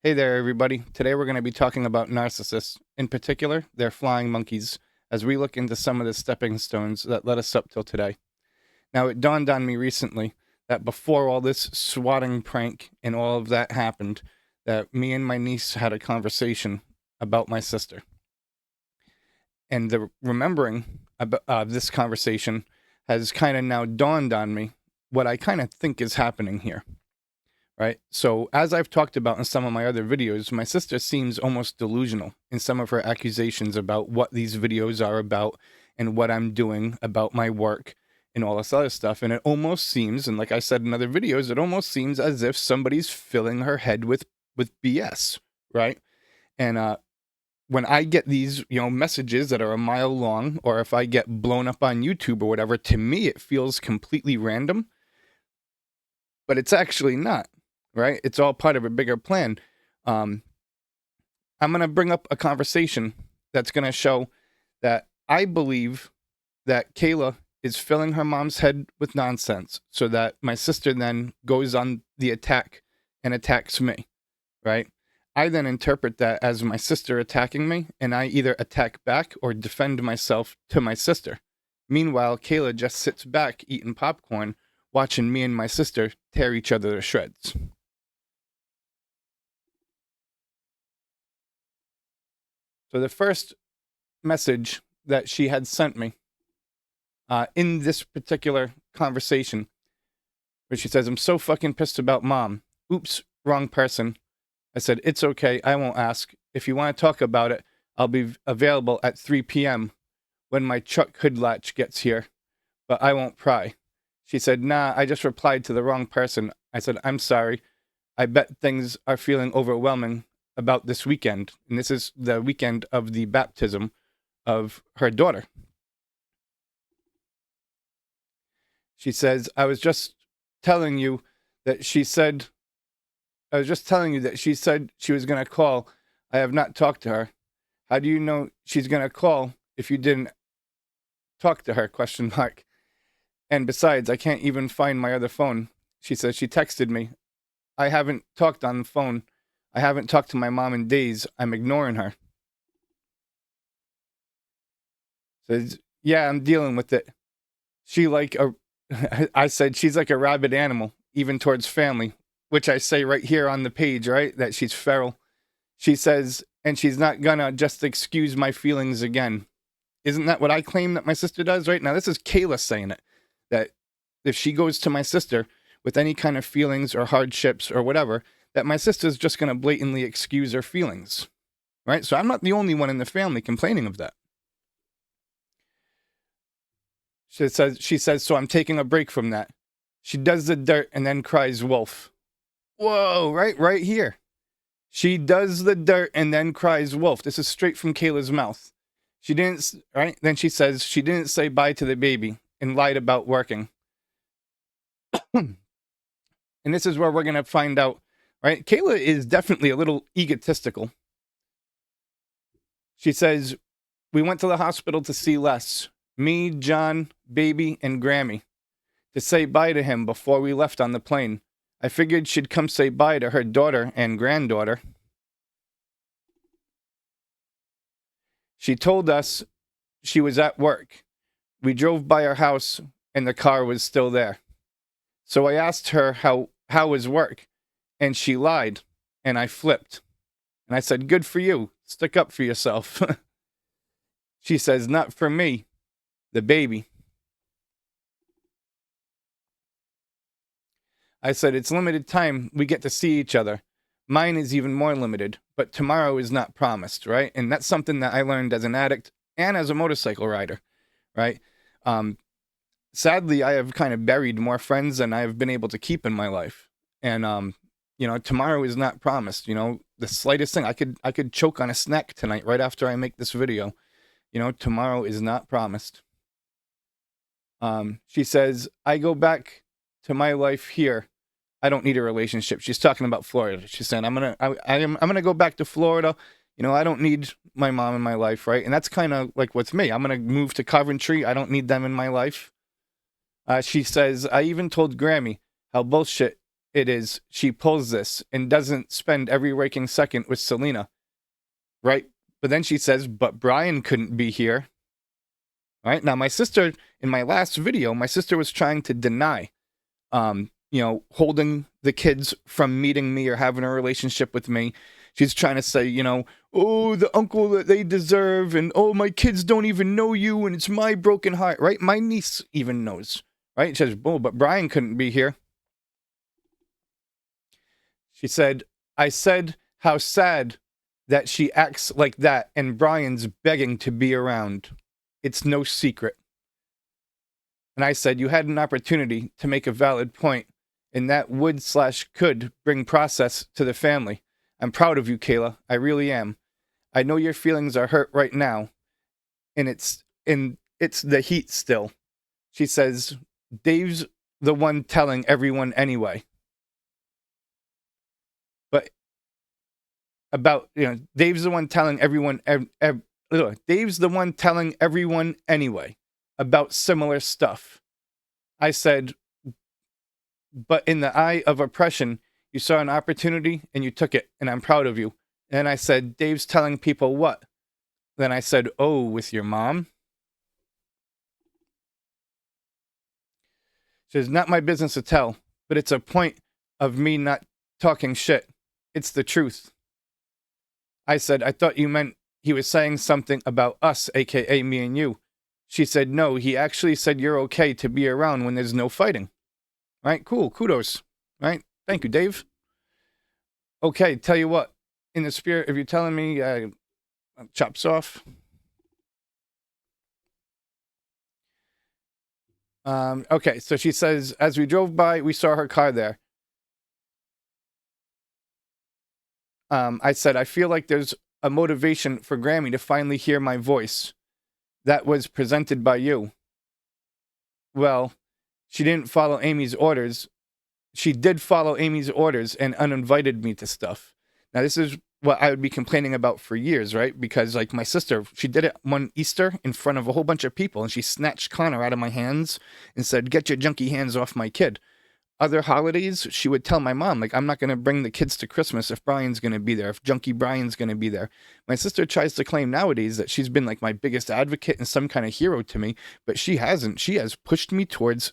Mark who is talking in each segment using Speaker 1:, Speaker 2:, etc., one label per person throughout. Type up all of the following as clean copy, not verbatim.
Speaker 1: Hey there, everybody. Today we're going to be talking about narcissists, in particular, their flying monkeys, as we look into some of the stepping stones that led us up till today. Now, it dawned on me recently that before all this swatting prank and all of that happened, that me and my niece had a conversation about my sister. And the remembering of this conversation has kind of now dawned on me what I kind of think is happening here. Right. So, as I've talked about in some of my other videos, my sister seems almost delusional in some of her accusations about what these videos are about and what I'm doing about my work and all this other stuff. And it almost seems, and like I said in other videos, it almost seems as if somebody's filling her head with BS. Right. And when I get these, messages that are a mile long, or if I get blown up on YouTube or whatever, to me, it feels completely random, but it's actually not. Right? It's all part of a bigger plan. I'm going to bring up a conversation that's going to show that I believe that Kayla is filling her mom's head with nonsense so that my sister then goes on the attack and attacks me, right? I then interpret that as my sister attacking me, and I either attack back or defend myself to my sister. Meanwhile, Kayla just sits back eating popcorn, watching me and my sister tear each other to shreds. So the first message that she had sent me in this particular conversation, where she says, "I'm so fucking pissed about mom. Oops, wrong person." I said, "It's okay. I won't ask. If you want to talk about it, I'll be available at 3 p.m. when my truck hood latch gets here, but I won't pry." She said, "Nah, I just replied to the wrong person." I said, "I'm sorry. I bet things are feeling overwhelming about this weekend." And this is the weekend of the baptism of her daughter. She says, I was just telling you that she said she was going to call. I have not talked to her. How do you know she's going to call if you didn't talk to her? Question mark. And besides, I can't even find my other phone. She says she texted me. I haven't talked on the phone. I haven't talked to my mom in days. I'm ignoring her. Says, yeah, I'm dealing with it. I said she's like a rabid animal, even towards family, which I say right here on the page, right? That she's feral. She says, and she's not gonna just excuse my feelings again. Isn't that what I claim that my sister does right now? This is Kayla saying it. That if she goes to my sister with any kind of feelings or hardships or whatever, that my sister's just gonna blatantly excuse her feelings. Right? So I'm not the only one in the family complaining of that. She says, so I'm taking a break from that. She does the dirt and then cries wolf. Whoa, right here. She does the dirt and then cries wolf. This is straight from Kayla's mouth. She didn't, right? Then she says she didn't say bye to the baby and lied about working. And this is where we're going to find out, right? Kayla is definitely a little egotistical. She says, we went to the hospital to see Les. Me, John, baby, and Grammy. To say bye to him before we left on the plane. I figured she'd come say bye to her daughter and granddaughter. She told us she was at work. We drove by her house and the car was still there. So I asked her how was work, and she lied, and I flipped. And I said, good for you. Stick up for yourself. She says, not for me, the baby. I said, it's limited time we get to see each other. Mine is even more limited, but tomorrow is not promised, right? And that's something that I learned as an addict and as a motorcycle rider, right? Sadly, I have kind of buried more friends than I've been able to keep in my life. And, tomorrow is not promised. The slightest thing, I could choke on a snack tonight right after I make this video. Tomorrow is not promised. She says, I go back to my life here. I don't need a relationship. She's talking about Florida. She's saying, I'm gonna go back to Florida. I don't need my mom in my life, right? And that's kind of like what's me. I'm gonna move to Coventry. I don't need them in my life. She says, I even told Grammy how bullshit it is she pulls this and doesn't spend every waking second with Selena, right? But then she says, but Brian couldn't be here, right? Now, my sister, in my last video, my sister was trying to deny, holding the kids from meeting me or having a relationship with me. She's trying to say, oh, the uncle that they deserve, and oh, my kids don't even know you, and it's my broken heart, right? My niece even knows, right? She says, oh, but Brian couldn't be here. She said, I said how sad that she acts like that, and Brian's begging to be around. It's no secret. And I said, you had an opportunity to make a valid point, and that would/could bring process to the family. I'm proud of you, Kayla. I really am. I know your feelings are hurt right now, and it's the heat still. She says, Dave's the one telling everyone anyway. But about, Dave's the one telling everyone, Dave's the one telling everyone anyway about similar stuff. I said, but in the eye of oppression, you saw an opportunity and you took it, and I'm proud of you. And I said, Dave's telling people what? Then I said, oh, with your mom? She says, not my business to tell, but it's a point of me not talking shit. It's the truth. I said, I thought you meant he was saying something about us, aka me and you. She said, no, he actually said you're okay to be around when there's no fighting. Right? Cool. Kudos. Right? Thank you, Dave. Okay, tell you what. In the spirit, if you're telling me, chops off. Okay, so she says, as we drove by, we saw her car there. I said, I feel like there's a motivation for Grammy to finally hear my voice. That was presented by you. Well, she didn't follow Amy's orders. She did follow Amy's orders and uninvited me to stuff. Now, this is what I would be complaining about for years, right? Because, like, my sister, she did it one Easter in front of a whole bunch of people, and she snatched Connor out of my hands and said, get your junky hands off my kid. Other holidays, she would tell my mom, like, I'm not going to bring the kids to Christmas if Brian's going to be there, if Junkie Brian's going to be there. My sister tries to claim nowadays that she's been, like, my biggest advocate and some kind of hero to me, but she hasn't. She has pushed me towards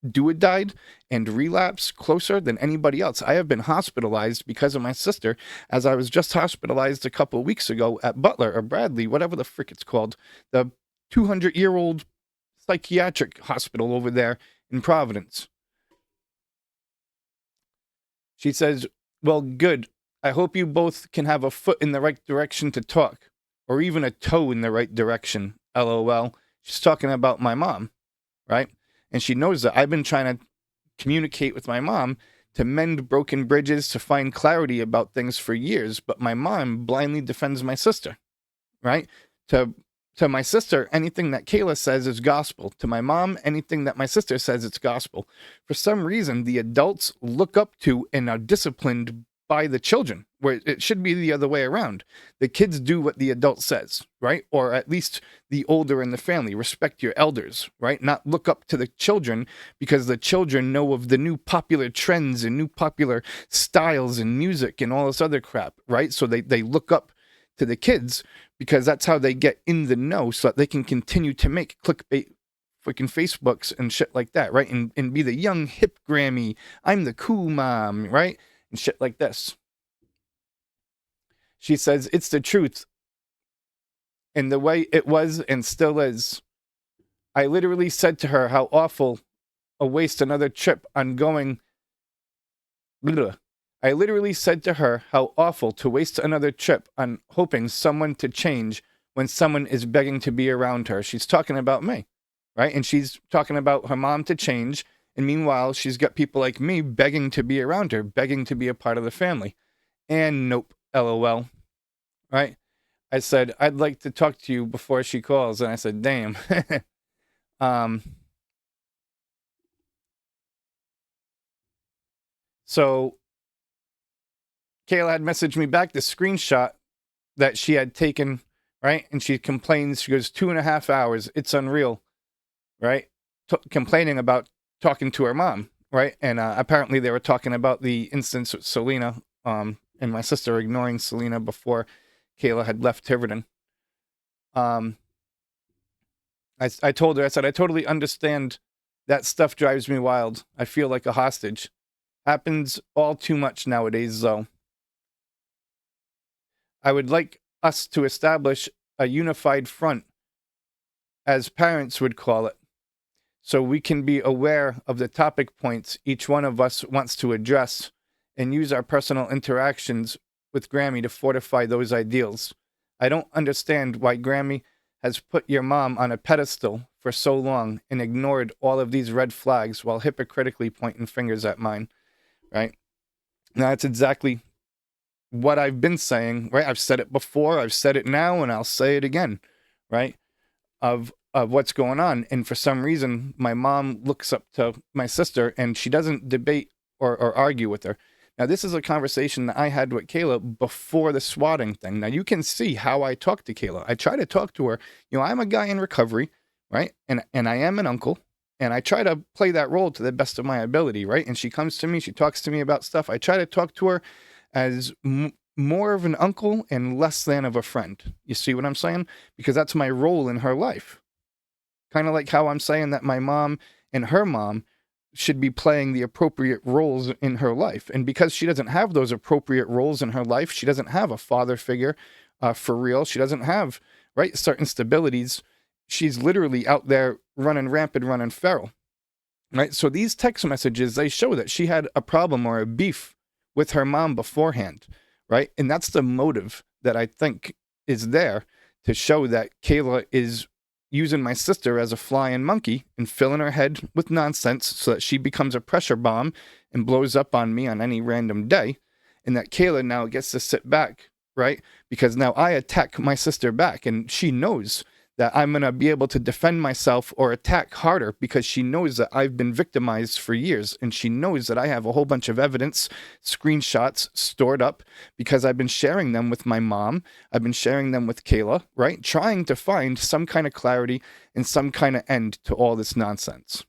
Speaker 1: do-or-died and relapse closer than anybody else. I have been hospitalized because of my sister, as I was just hospitalized a couple of weeks ago at Butler or Bradley, whatever the frick it's called, the 200-year-old psychiatric hospital over there in Providence. She says, well, good. I hope you both can have a foot in the right direction to talk, or even a toe in the right direction, LOL. She's talking about my mom, right? And she knows that I've been trying to communicate with my mom to mend broken bridges, to find clarity about things for years, but my mom blindly defends my sister, right? To my sister, anything that Kayla says is gospel. To my mom, anything that my sister says, it's gospel. For some reason, the adults look up to and are disciplined by the children, where it should be the other way around. The kids do what the adult says, right? Or at least the older in the family. Respect your elders, right? Not look up to the children because the children know of the new popular trends and new popular styles and music and all this other crap, right? So they look up to the kids because that's how they get in the know so that they can continue to make clickbait freaking Facebooks and shit like that, right? And be the young hip Grammy, I'm the cool mom, right? And shit like this. She says, it's the truth. And the way it was and still is. I literally said to her how awful a waste another trip on going... I literally said to her how awful to waste another trip on hoping someone to change when someone is begging to be around her. She's talking about me, right? And she's talking about her mom to change. And meanwhile, she's got people like me begging to be around her, begging to be a part of the family. And nope, LOL, right? I said, I'd like to talk to you before she calls. And I said, damn. So Kayla had messaged me back the screenshot that she had taken, right? And she complains, she goes, 2.5 hours. It's unreal, right? Complaining about talking to her mom. right? And apparently they were talking about the instance with Selena, and my sister ignoring Selena before Kayla had left Tiverton. I told her, I said, I totally understand that stuff drives me wild. I feel like a hostage. Happens all too much nowadays, though. I would like us to establish a unified front, as parents would call it, so we can be aware of the topic points each one of us wants to address and use our personal interactions with Grammy to fortify those ideals. I don't understand why Grammy has put your mom on a pedestal for so long and ignored all of these red flags while hypocritically pointing fingers at mine, right? Now, that's exactly what I've been saying, right? I've said it before, I've said it now, and I'll say it again, right? Of what's going on. And for some reason, my mom looks up to my sister and she doesn't debate or argue with her. Now, this is a conversation that I had with Kayla before the swatting thing. Now, you can see how I talk to Kayla. I try to talk to her. I'm a guy in recovery, right? And I am an uncle. And I try to play that role to the best of my ability, right? And she comes to me, she talks to me about stuff. I try to talk to her as more of an uncle and less than of a friend. You see what I'm saying? Because that's my role in her life. Kind of like how I'm saying that my mom and her mom should be playing the appropriate roles in her life. And because she doesn't have those appropriate roles in her life, she doesn't have a father figure for real. She doesn't have, right, certain stabilities. She's literally out there running rampant, running feral, right? So these text messages, they show that she had a problem or a beef with her mom beforehand, right? And that's the motive that I think is there to show that Kayla is using my sister as a flying monkey and filling her head with nonsense so that she becomes a pressure bomb and blows up on me on any random day. And that Kayla now gets to sit back, right? Because now I attack my sister back and she knows that I'm going to be able to defend myself or attack harder because she knows that I've been victimized for years. And she knows that I have a whole bunch of evidence, screenshots stored up because I've been sharing them with my mom. I've been sharing them with Kayla, right? Trying to find some kind of clarity and some kind of end to all this nonsense.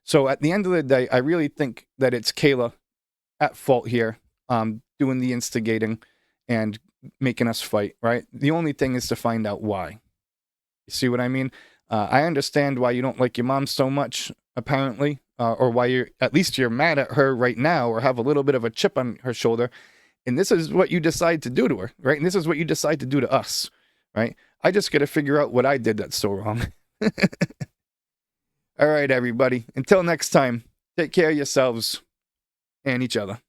Speaker 1: So at the end of the day, I really think that it's Kayla at fault here, doing the instigating and making us fight, right? The only thing is to find out why. You see what I mean? I understand why you don't like your mom so much, apparently, or why you're mad at her right now or have a little bit of a chip on her shoulder. And this is what you decide to do to her, right? And this is what you decide to do to us, right? I just got to figure out what I did that's so wrong. All right, everybody. Until next time, take care of yourselves and each other.